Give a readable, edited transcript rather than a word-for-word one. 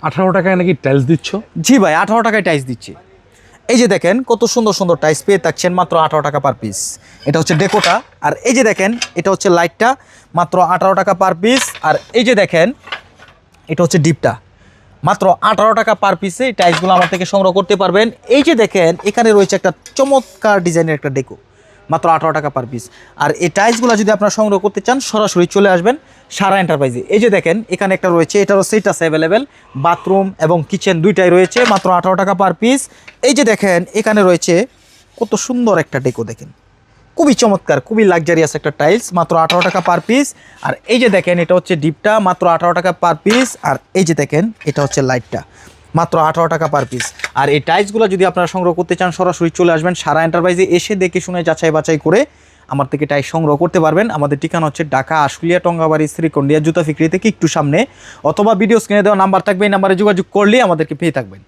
18 টাকায় নাকি টাইলস দিচ্ছ? জি ভাই, 18 টাকায় টাইলস দিচ্ছি। এই যে দেখেন কত সুন্দর সুন্দর টাইলস পেয়ে থাকছেন মাত্র 18 টাকা পার পিস। এটা হচ্ছে ডেকোটা। আর এই যে দেখেন এটা হচ্ছে লাইটটা, মাত্র 18 টাকা পার পিস। আর এই যে দেখেন এটা হচ্ছে ডিপটা, মাত্র 18 টাকা পার পিসে এই টাইলসগুলো আমার থেকে সংগ্রহ করতে পারবেন। এই যে দেখেন এখানে রয়েছে একটা চমৎকার ডিজাইনের একটা ডেকো, মাত্র 18 টাকা পার পিস। আর এই টাইলসগুলো যদি আপনারা সংগ্রহ করতে চান সরাসরি চলে আসবেন সারা এন্টারপ্রাইজে। এই যে দেখেন এখানে একটা রয়েছে, এটারও সেট আছে অ্যাভেলেবেল, বাথরুম এবং কিচেন দুইটাই রয়েছে, মাত্র 18 টাকা পার পিস। এই যে দেখেন এখানে রয়েছে কত সুন্দর একটা ডেকো, দেখেন খুবই চমৎকার, খুবই লাক্সারিয়াস একটা টাইলস, মাত্র 18 টাকা পার পিস। আর এই যে দেখেন এটা হচ্ছে ডিপটা, মাত্র 18 টাকা পার পিস। আর এই যে দেখেন এটা হচ্ছে লাইটটা, মাত্র 18 টাকা পার পিস। আর এই টাইলসগুলো যদি আপনারা সংগ্রহ করতে চান সরাসরি চলে আসবেন সারা এন্টারপ্রাইজে, এসে দেখে শুনে যাচাই বাছাই করে আমার থেকে টাইলস সংগ্রহ করতে পারবেন। আমাদের ঠিকানা হচ্ছে ঢাকা আশুলিয়া টঙ্গাবাড়ি শ্রীকন্ডিয়া জুতা ফিক্রি থেকে একটু সামনে, অথবা ভিডিও স্ক্রিনে দেওয়া নাম্বার থাকবে, এই নাম্বারে যোগাযোগ করলেই আমাদেরকে পেয়ে থাকবেন।